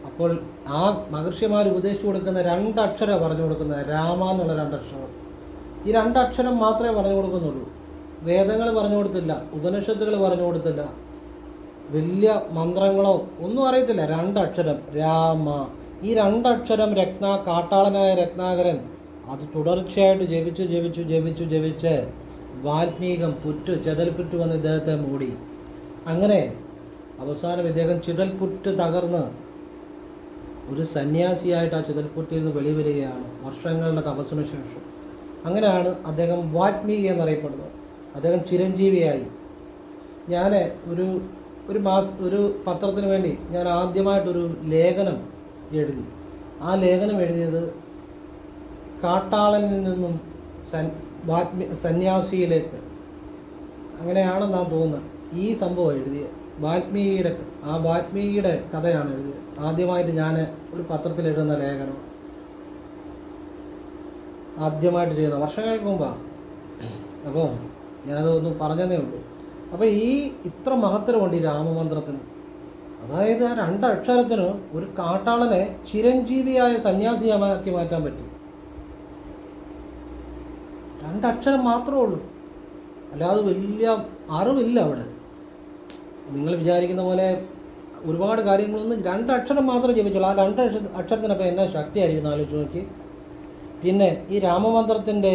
അപ്പോൾ ആ മഹർഷിമാർ ഉപദേശിച്ചു കൊടുക്കുന്ന രണ്ടക്ഷരം പറഞ്ഞു കൊടുക്കുന്നത്, രാമ എന്നുള്ള രണ്ടക്ഷരം. ഈ രണ്ടക്ഷരം മാത്രമേ പറഞ്ഞു കൊടുക്കുന്നുള്ളൂ. വേദങ്ങൾ പറഞ്ഞു കൊടുത്തില്ല, ഉപനിഷത്തുകൾ പറഞ്ഞു കൊടുത്തില്ല, വലിയ മന്ത്രങ്ങളോ ഒന്നും അറിയത്തില്ല. രണ്ടക്ഷരം രാമ. ഈ രണ്ടക്ഷരം കാട്ടാളനായ രത്നാകരൻ അത് തുടർച്ചയായിട്ട് ജപിച്ച് വാൽമീകം ചെതൽപുറ്റ് വന്ന് ഇദ്ദേഹത്തെ മൂടി. അങ്ങനെ അവസാനം ഇദ്ദേഹം ചിതൽപുറ്റ് തകർന്ന് ഒരു സന്യാസിയായിട്ട് ആ ചിതൽപുറ്റിൽ നിന്ന് വെളിവരികയാണ് വർഷങ്ങളുടെ തപസ്സിന് ശേഷം. അങ്ങനെയാണ് അദ്ദേഹം വാൽമീകി എന്നറിയപ്പെടുന്നത്. അദ്ദേഹം ചിരഞ്ജീവിയായി. ഞാൻ ഒരു പത്രത്തിന് വേണ്ടി ഞാൻ ആദ്യമായിട്ടൊരു ലേഖനം എഴുതി. ആ ലേഖനം എഴുതിയത് കാട്ടാളനിൽ നിന്നും സന്യാസിയിലേക്ക്, അങ്ങനെയാണെന്നാണ് തോന്നുന്നത്. ഈ സംഭവം എഴുതിയത് വാൽമീകിയുടെ കഥയാണ് എഴുതിയത്. ആദ്യമായിട്ട് ഞാൻ ഒരു പത്രത്തിൽ എഴുതുന്ന ലേഖനം ആദ്യമായിട്ട് ചെയ്യുന്ന വർഷങ്ങൾക്ക് മുമ്പാണ്. അപ്പോൾ ഞാനതൊന്ന് പറഞ്ഞതേ ഉള്ളൂ. അപ്പോൾ ഇത്ര മഹത്തരമുണ്ട് ഈ രാമമന്ത്രത്തിന്. അതായത് ആ രണ്ടക്ഷരത്തിന് ഒരു കാട്ടാളനെ ചിരഞ്ജീവിയായ സന്യാസിയാക്കി മാറ്റാൻ പറ്റി. രണ്ടക്ഷരം മാത്രമേ ഉള്ളൂ, അല്ലാതെ വലിയ അറിവില്ല അവിടെ. നിങ്ങൾ വിചാരിക്കുന്ന പോലെ ഒരുപാട് കാര്യങ്ങളൊന്നും, രണ്ടക്ഷരം മാത്രമേ ജപിച്ചുള്ളൂ. ആ അക്ഷരത്തിനൊക്കെ എന്നാ ശക്തിയായിരിക്കും ആലോചിച്ച് നോക്കി. പിന്നെ ഈ രാമമന്ത്രത്തിൻ്റെ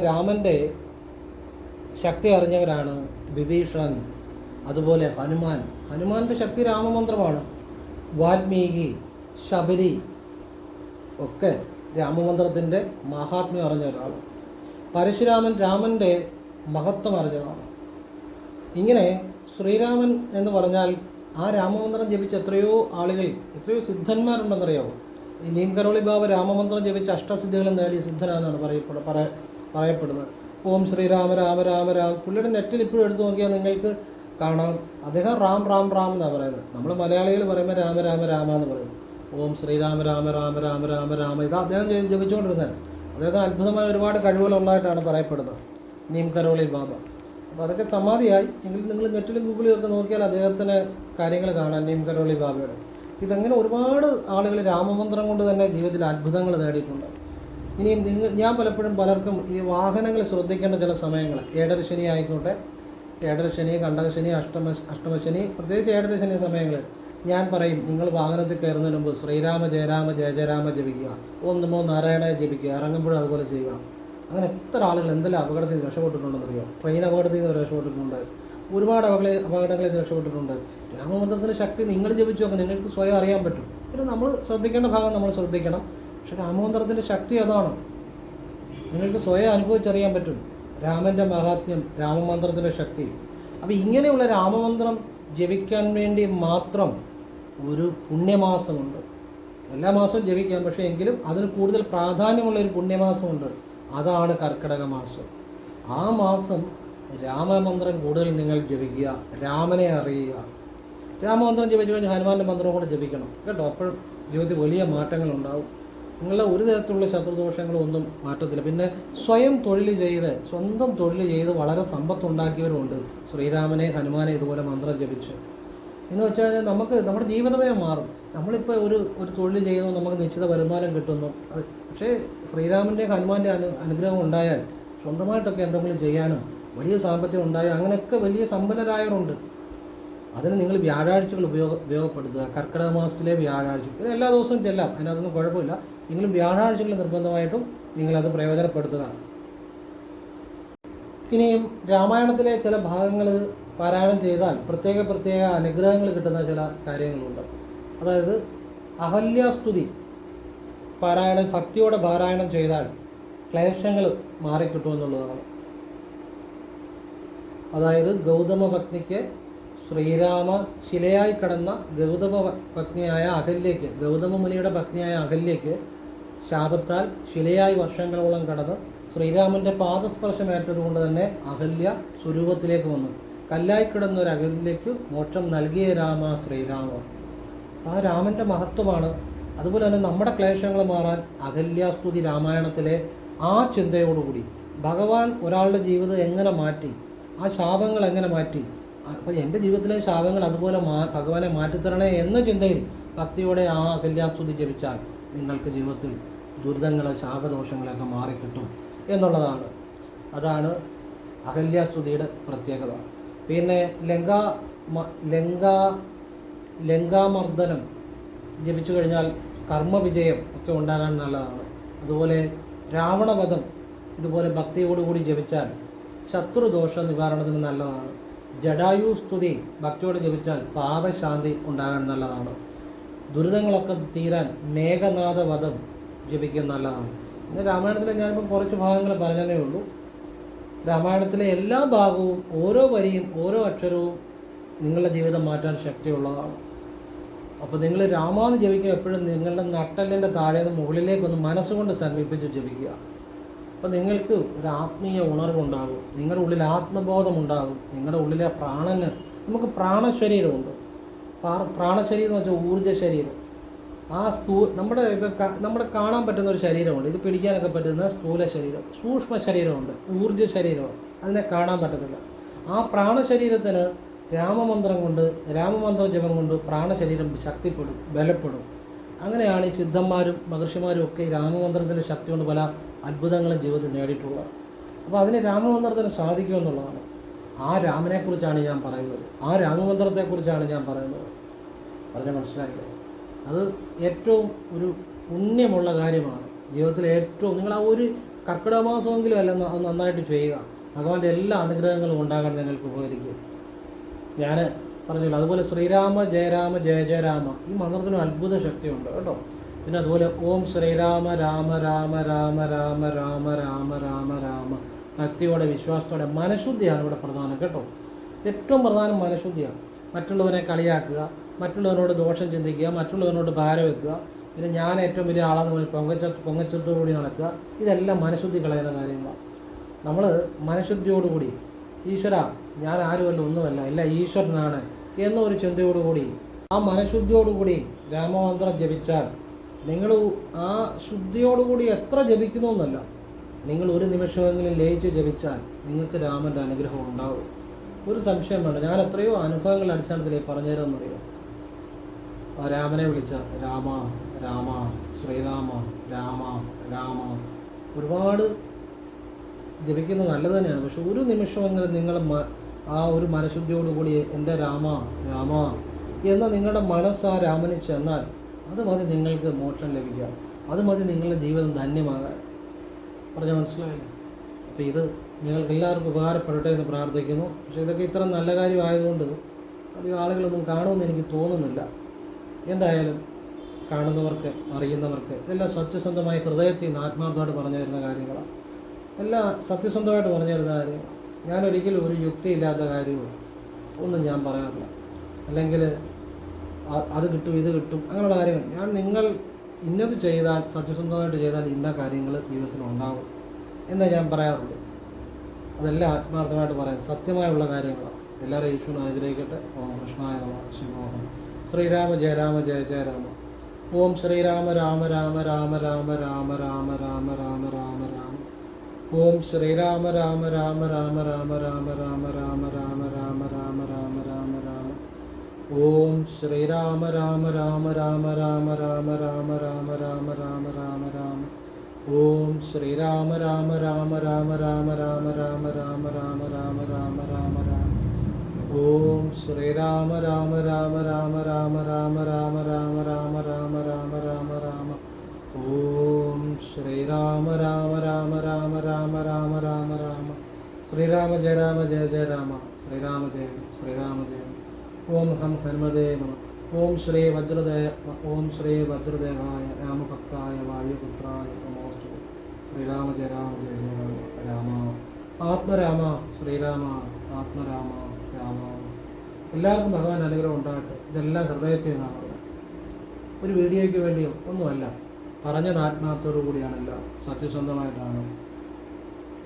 രാമൻ്റെ ശക്തി അറിഞ്ഞവരാണ് വിഭീഷൺ, അതുപോലെ ഹനുമാൻ്റെ ശക്തി രാമമന്ത്രമാണ്. വാൽമീകി, ശബരി ഒക്കെ രാമമന്ത്രത്തിൻ്റെ മഹാത്മ്യം അറിഞ്ഞ ഒരാൾ. പരശുരാമൻ രാമൻ്റെ മഹത്വം അറിഞ്ഞതാണ്. ഇങ്ങനെ ശ്രീരാമൻ എന്ന് പറഞ്ഞാൽ ആ രാമമന്ത്രം ജപിച്ച എത്രയോ സിദ്ധന്മാരുണ്ടെന്നറിയാമോ? ഈ നീംകരോളി ബാബ രാമമന്ത്രം ജപിച്ച അഷ്ടസിദ്ധികളും നേടിയ സിദ്ധനാണെന്നാണ് പറയപ്പെടുന്നത്. ഓം ശ്രീരാമ രാമ രാമ രാം. പുള്ളിയുടെ നെറ്റിൽ ഇപ്പോഴും എടുത്തു നോക്കിയാൽ നിങ്ങൾക്ക് കാണാം, അദ്ദേഹം റാം റാം റാം എന്നാണ് പറയുന്നത്. നമ്മൾ മലയാളികൾ പറയുമ്പോൾ രാമ രാമ രാമ എന്ന് പറയും. ഓം ശ്രീരാമ രാമ രാമ രാമ രാമ രാമ, ഇതാ അദ്ദേഹം ജപിച്ചുകൊണ്ടിരുന്നത്. അദ്ദേഹത്തിന് അത്ഭുതമായ ഒരുപാട് കഴിവുകളുള്ളതായിട്ടാണ് പറയപ്പെടുന്നത് നീംകരോളി ബാബ. അപ്പോൾ അതൊക്കെ സമാധിയായി. എങ്കിൽ നിങ്ങൾ നെറ്റിലും ഗൂഗിളിലും ഒക്കെ നോക്കിയാൽ അദ്ദേഹത്തിന് കാര്യങ്ങൾ കാണാം, നീംകരോളി ബാബയുടെ. ഇതങ്ങനെ ഒരുപാട് ആളുകൾ രാമമന്ത്രം കൊണ്ട് തന്നെ ജീവിതത്തിൽ അത്ഭുതങ്ങൾ നേടിയിട്ടുണ്ട്. ഇനിയും ഞാൻ പലർക്കും ഈ വാഹനങ്ങൾ ശ്രദ്ധിക്കേണ്ട ചില സമയങ്ങൾ, ഏഴരശനി ആയിക്കോട്ടെ, ഏഴരശനി, കണ്ടകശനി, അഷ്ടമശനി, പ്രത്യേകിച്ച് ഏഴരശനി സമയങ്ങളിൽ ഞാൻ പറയും, നിങ്ങൾ വാഹനത്തിൽ കയറുന്നതിന് മുമ്പ് ശ്രീരാമ ജയരാമ ജയ ജയരാമ ജപിക്കുക, ഓം നമോ നാരായണ ജപിക്കുക, ഇറങ്ങുമ്പോഴും അതുപോലെ ചെയ്യുക. അങ്ങനെ എത്ര ആളുകൾ എന്തെല്ലാം അപകടത്തിൽ നിന്ന് രക്ഷപ്പെട്ടിട്ടുണ്ടെന്നറിയോ? ട്രെയിൻ അപകടത്തിൽ നിന്ന് രക്ഷപ്പെട്ടിട്ടുണ്ട്, ഒരുപാട് അപകടങ്ങളിൽ നിന്ന് രക്ഷപ്പെട്ടിട്ടുണ്ട്. രാമമന്ത്രത്തിൻ്റെ ശക്തി നിങ്ങൾ ജപിച്ചു നോക്കുക, നിങ്ങൾക്ക് സ്വയം അറിയാൻ പറ്റും. പിന്നെ നമ്മൾ ശ്രദ്ധിക്കേണ്ട ഭാഗം നമ്മൾ ശ്രദ്ധിക്കണം. പക്ഷെ രാമമന്ത്രത്തിൻ്റെ ശക്തി അതാണ്, നിങ്ങൾക്ക് സ്വയം അനുഭവിച്ചറിയാൻ പറ്റും രാമൻ്റെ മഹാത്മ്യം, രാമമന്ത്രത്തിൻ്റെ ശക്തി. അപ്പോൾ ഇങ്ങനെയുള്ള രാമമന്ത്രം ജപിക്കാൻ വേണ്ടി മാത്രം ഒരു പുണ്യമാസമുണ്ട്. എല്ലാ മാസവും ജപിക്കാം, പക്ഷേ എങ്കിലും അതിന് കൂടുതൽ പ്രാധാന്യമുള്ള ഒരു പുണ്യമാസമുണ്ട്. അതാണ് കർക്കിടക മാസം. ആ മാസം രാമമന്ത്രം കൂടുതൽ നിങ്ങൾ ജപിക്കുക, രാമനെ അറിയുക. രാമമന്ത്രം ജപിച്ചു കഴിഞ്ഞാൽ ഹനുമാൻ്റെ മന്ത്രം കൂടെ ജപിക്കണം കേട്ടോ. അപ്പോൾ ജീവിതത്തിൽ വലിയ മാറ്റങ്ങളുണ്ടാവും. നിങ്ങളുടെ ഒരു തരത്തിലുള്ള ശത്രുദോഷങ്ങളും ഒന്നും മാറ്റത്തില്ല. പിന്നെ സ്വന്തം തൊഴിൽ ചെയ്ത് വളരെ സമ്പത്തുണ്ടാക്കിയവരുണ്ട് ശ്രീരാമനെ ഹനുമാനെ ഇതുപോലെ മന്ത്രം ജപിച്ച്. എന്ന് വെച്ചാൽ നമ്മുടെ ജീവിതമേ മാറും. നമ്മളിപ്പോൾ ഒരു തൊഴിൽ ചെയ്യുന്നു, നമുക്ക് നിശ്ചിത വരുമാനം കിട്ടുന്നു. പക്ഷേ ശ്രീരാമൻ്റെ ഹനുമാൻ്റെ അനുഗ്രഹം ഉണ്ടായാൽ സ്വന്തമായിട്ടൊക്കെ എന്തെങ്കിലും ചെയ്യാനും വലിയ സാമ്പത്തികം ഉണ്ടായാൽ അങ്ങനെയൊക്കെ വലിയ സമ്പന്നരായവരുണ്ട്. അതിന് നിങ്ങൾ വ്യാഴാഴ്ചകൾ ഉപയോഗപ്പെടുത്തുക. കർക്കിടക മാസത്തിലെ വ്യാഴാഴ്ച, ഇത് എല്ലാ ദിവസവും ചെല്ലാം, അതിനകത്തൊന്നും കുഴപ്പമില്ല. എങ്കിലും വ്യാഴാഴ്ചകൾ നിർബന്ധമായിട്ടും നിങ്ങളത് പ്രയോജനപ്പെടുത്തുക. ഇനിയും രാമായണത്തിലെ ചില ഭാഗങ്ങൾ പാരായണം ചെയ്താൽ പ്രത്യേക അനുഗ്രഹങ്ങൾ കിട്ടുന്ന ചില കാര്യങ്ങളുണ്ട്. അതായത് അഹല്യാസ്തുതി ഭക്തിയോടെ പാരായണം ചെയ്താൽ ക്ലേശങ്ങൾ മാറിക്കിട്ടുമെന്നുള്ളതാണ്. അതായത് ഗൗതമ പത്നിക്ക് ശ്രീരാമ ശിലയായി കടന്ന ഗൗതമ മുനിയുടെ പത്നിയായ അഹല്യയ്ക്ക് ശാപത്താൽ ശിലയായി വർഷങ്ങളോളം കടന്ന് ശ്രീരാമൻ്റെ പാദസ്പർശമേറ്റതുകൊണ്ട് തന്നെ അഹല്യ സ്വരൂപത്തിലേക്ക് വന്നു. കല്ലായി കിടന്ന ഒരു അഹല്യയ്ക്ക് മോക്ഷം നൽകിയ രാമ ശ്രീരാമ. ആ രാമൻ്റെ മഹത്വമാണ്. അതുപോലെ തന്നെ നമ്മുടെ ക്ലേശങ്ങൾ മാറാൻ അഹല്യാസ്തുതി രാമായണത്തിലെ ആ ചിന്തയോടുകൂടി ഭഗവാൻ ഒരാളുടെ ജീവിതം എങ്ങനെ മാറ്റി, ആ ശാപങ്ങൾ എങ്ങനെ മാറ്റി, അപ്പോൾ എൻ്റെ ജീവിതത്തിലെ ശാപങ്ങൾ അതുപോലെ ഭഗവാനെ മാറ്റിത്തരണേ എന്ന ചിന്തയിൽ ഭക്തിയോടെ ആ അഹല്യാസ്തുതി ജപിച്ചാൽ നിങ്ങൾക്ക് ജീവിതത്തിൽ ദുരിതങ്ങൾ ശാപദോഷങ്ങളൊക്കെ മാറിക്കിട്ടും എന്നുള്ളതാണ്. അതാണ് അഹല്യാസ്തുതിയുടെ പ്രത്യേകത. പിന്നെ ലങ്കാമർദ്ദനം ജപിച്ചു കഴിഞ്ഞാൽ കർമ്മവിജയം ഒക്കെ ഉണ്ടാകാൻ നല്ലതാണ്. അതുപോലെ രാവണവധം ഇതുപോലെ ഭക്തിയോടുകൂടി ജപിച്ചാൽ ശത്രുദോഷ നിവാരണത്തിന് നല്ലതാണ്. ജടായു സ്തുതി ഭക്തിയോട് ജപിച്ചാൽ പാപശാന്തി ഉണ്ടാകാൻ നല്ലതാണ്. ദുരിതങ്ങളൊക്കെ തീരാൻ മേഘനാഥവധം ജപിക്കാൻ നല്ലതാണ്. പിന്നെ രാമായണത്തിലെ ഞാനിപ്പോൾ കുറച്ച് ഭാഗങ്ങൾ പറഞ്ഞതേ ഉള്ളൂ. രാമായണത്തിലെ എല്ലാ ഭാഗവും ഓരോ വരിയും ഓരോ അക്ഷരവും നിങ്ങളുടെ ജീവിതം മാറ്റാൻ ശക്തിയുള്ളതാണ്. അപ്പോൾ നിങ്ങൾ രാമാന്ന് ജപിക്കുക എപ്പോഴും നിങ്ങളുടെ നട്ടലിൻ്റെ താഴേന്ന് മുകളിലേക്കൊന്ന് മനസ്സുകൊണ്ട് സങ്കല്പിച്ച് ജപിക്കുക. അപ്പോൾ നിങ്ങൾക്ക് ഒരു ആത്മീയ ഉണർവുണ്ടാകും, നിങ്ങളുടെ ഉള്ളിൽ ആത്മബോധം ഉണ്ടാകും. നിങ്ങളുടെ ഉള്ളിലെ നമുക്ക് പ്രാണശരീരമുണ്ട്. പ്രാണശരീരം എന്ന് വെച്ചാൽ ഊർജ്ജ ശരീരം. ആ നമ്മുടെ കാണാൻ പറ്റുന്ന ഒരു ശരീരമുണ്ട്, ഇത് പിടിക്കാനൊക്കെ പറ്റുന്ന സ്ഥൂല ശരീരം. സൂക്ഷ്മ ശരീരമുണ്ട്, ഊർജ്ജ ശരീരമാണ്, അതിനെ കാണാൻ പറ്റത്തില്ല. ആ പ്രാണശരീരത്തിന് രാമമന്ത്ര ജപം കൊണ്ട് പ്രാണശരീരം ശക്തിപ്പെടും, ബലപ്പെടും. അങ്ങനെയാണ് ഈ സിദ്ധന്മാരും മഹർഷിമാരും ഒക്കെ ഈ രാമമന്ത്രത്തിൻ്റെ ശക്തി കൊണ്ട് പല അത്ഭുതങ്ങളും ജീവിതത്തിൽ നേടിയിട്ടുള്ളത്. അപ്പോൾ അതിന് രാമമന്ത്രത്തിന് സാധിക്കുമെന്നുള്ളതാണ്. ആ രാമനെക്കുറിച്ചാണ് ഞാൻ പറയുന്നത്, ആ രാമമന്ത്രത്തെക്കുറിച്ചാണ് ഞാൻ പറയുന്നത്. പറഞ്ഞാൽ മനസ്സിലായില്ലേ? അത് ഏറ്റവും ഒരു പുണ്യമുള്ള കാര്യമാണ് ജീവിതത്തിൽ. ഏറ്റവും നിങ്ങൾ ആ ഒരു കർക്കിടക മാസമെങ്കിലും അല്ല അത് നന്നായിട്ട് ചെയ്യുക. ഭഗവാന്റെ എല്ലാ അനുഗ്രഹങ്ങളും ഉണ്ടാകാൻ നിങ്ങൾക്ക് ഉപകരിക്കും. ഞാൻ പറഞ്ഞല്ലോ. അതുപോലെ ശ്രീരാമ ജയരാമ ജയ ജയ രാമ ഈ മന്ത്രത്തിനും അത്ഭുത ശക്തിയുണ്ട് കേട്ടോ. പിന്നെ അതുപോലെ ഓം ശ്രീരാമ രാമ രാമ രാമ രാമ രാമ രാമ രാമ രാമ ഭക്തിയോടെ വിശ്വാസത്തോടെ മനഃശുദ്ധിയാണ് ഇവിടെ പ്രധാനം കേട്ടോ. ഏറ്റവും പ്രധാനം മനഃശുദ്ധിയാണ്. മറ്റുള്ളവരെ കളിയാക്കുക, മറ്റുള്ളവരോട് ദോഷം ചിന്തിക്കുക, മറ്റുള്ളവരോട് ഭാരം വെക്കുക, പിന്നെ ഞാൻ ഏറ്റവും വലിയ ആളെന്ന് പൊങ്ങച്ചത്തോടുകൂടി നടക്കുക, ഇതെല്ലാം മനഃശുദ്ധി കളയുന്ന കാര്യങ്ങളാണ്. നമ്മൾ മനഃശുദ്ധിയോടുകൂടി ഈശ്വര ഞാൻ ആരുമല്ല ഒന്നുമല്ല എല്ലാം ഈശ്വരനാണ് എന്നൊരു ചിന്തയോടുകൂടി ആ മനഃശുദ്ധിയോടുകൂടി രാമമന്ത്രം ജപിച്ചാൽ നിങ്ങൾ ആ ശുദ്ധിയോടുകൂടി എത്ര ജപിക്കുന്നു എന്നല്ല, നിങ്ങൾ ഒരു നിമിഷമെങ്കിലും ലയിച്ച് ജപിച്ചാൽ നിങ്ങൾക്ക് രാമൻ്റെ അനുഗ്രഹം ഉണ്ടാവും. ഒരു സംശയം വേണ്ട. ഞാൻ എത്രയോ അനുഭവങ്ങളുടെ അടിസ്ഥാനത്തിൽ പറഞ്ഞുതരാമെന്നറിയോ. ആ രാമനെ വിളിച്ച രാമ രാമ ശ്രീരാമ രാമ രാമ ഒരുപാട് ജപിക്കുന്നത് നല്ലത് തന്നെയാണ്. പക്ഷെ ഒരു നിമിഷമെങ്കിലും നിങ്ങൾ ആ ഒരു മനഃശുദ്ധിയോടുകൂടി എൻ്റെ രാമ രാമ എന്ന നിങ്ങളുടെ മനസ്സ് ആ രാമന് ചെന്നാൽ അത് മതി നിങ്ങൾക്ക് മോക്ഷം ലഭിക്കാം. അത് മതി നിങ്ങളുടെ ജീവിതം ധന്യമാകാൻ. പറഞ്ഞാൽ മനസ്സിലായില്ലേ? അപ്പോൾ ഇത് നിങ്ങൾക്ക് എല്ലാവർക്കും ഉപകാരപ്പെടട്ടെ എന്ന് പ്രാർത്ഥിക്കുന്നു. പക്ഷേ ഇതൊക്കെ ഇത്ര നല്ല കാര്യമായതുകൊണ്ട് അധികം ആളുകളൊന്നും കാണുമെന്ന് എനിക്ക് തോന്നുന്നില്ല. എന്തായാലും കാണുന്നവർക്ക് അറിയുന്നവർക്ക് ഇതെല്ലാം സത്യസന്ധമായി ഹൃദയത്തിൽ നിന്ന് ആത്മാർത്ഥമായിട്ട് പറഞ്ഞു തരുന്ന കാര്യങ്ങളാണ്. എല്ലാം സത്യസന്ധമായിട്ട് പറഞ്ഞു തരുന്ന കാര്യങ്ങൾ. ഞാനൊരിക്കലും ഒരു യുക്തിയില്ലാത്ത കാര്യവും ഒന്നും ഞാൻ പറയാറില്ല. അല്ലെങ്കിൽ അത് കിട്ടും ഇത് കിട്ടും അങ്ങനെയുള്ള കാര്യങ്ങൾ നിങ്ങൾ ഇന്നത് ചെയ്താൽ സത്യസന്ധമായിട്ട് ചെയ്താൽ ഇന്ന കാര്യങ്ങൾ ജീവിതത്തിൽ ഉണ്ടാകും എന്നേ ഞാൻ പറയാറുള്ളൂ. അതെല്ലാം ആത്മാർത്ഥമായിട്ട് പറയാം, സത്യമായുള്ള കാര്യങ്ങളാണ്. എല്ലാവരും ഈശ്വരൻ അനുഗ്രഹിക്കട്ടെ. ഓം കൃഷ്ണായ നമഃ. ശിവോഹം. ശ്രീരാമ ജയ രാമ ജയ ജയ രാമ. ഓം ശ്രീരാമ രാമ രാമ രാമ രാമ രാമ രാമ രാമ രാമ രാമ രാമ ഓം ശ്രീരാമ രാമ രാമ രാമ രാമ രാമ രാമ രാമ രാമ രാമ രാമ രാമ രാമ രാമ ഓം ശ്രീരാമ രാമ രാമ രാമ രാമ രാമ രാമ രാമ രാമ രാമ രാമ രാമ ഓം ശ്രീരാമ രാമ രാമ രാമ രാമ രാമ രാമ രാമ രാമ രാമ രാമ രാമ രാമ ഓം ശ്രീരാമ രാമ രാമ രാമ രാമ രാമ രാമ രാമ രാമ രാമ രാമ രാമ രാമ ഓം ശ്രീരാമ രാമ രാമ രാമ രാമ രാമ രാമ രാമ ശ്രീരാമ ജയ രാമ ജയ ജയ രാമ ശ്രീരാമ ജയ ശ്രീരാമ ജയ ഓം ഹം ഹനുമതേ നമഃ ഓം ശ്രീ വജ്രദേഹായ രാമഭക്തായ വായുപുത്രായ നമോസ്തു ശ്രീരാമ ജയ രാമ ജയ ജയ രാമ രാമ ആത്മരാമ ശ്രീരാമ ആത്മരാമ രാമ. എല്ലാവർക്കും ഭഗവാൻ അനുഗ്രഹം ഉണ്ടാകട്ടെ. ഇതെല്ലാം ഹൃദയത്തിൽ നിന്നാണ് പറയുന്നത്. ഒരു വീഡിയോയ്ക്ക് വേണ്ടിയും ഒന്നുമല്ല, പറഞ്ഞത് ആത്മാർത്ഥത്തോടു കൂടിയാണല്ലോ, സത്യസന്ധമായിട്ടാണ്.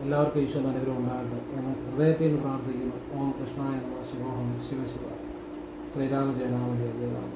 എല്ലാവർക്കും ഈശ്വരൻ അനുഗ്രഹം ഉണ്ടാകട്ടെ എന്ന് ഹൃദയത്തിൽ നിന്ന് പ്രാർത്ഥിക്കുന്നു. ഓം കൃഷ്ണായ നമഃ. ശിവോഹം ശിവ ശിവ. ശ്രീരാമ ജയ രാമ ജയ ജയ രാമ.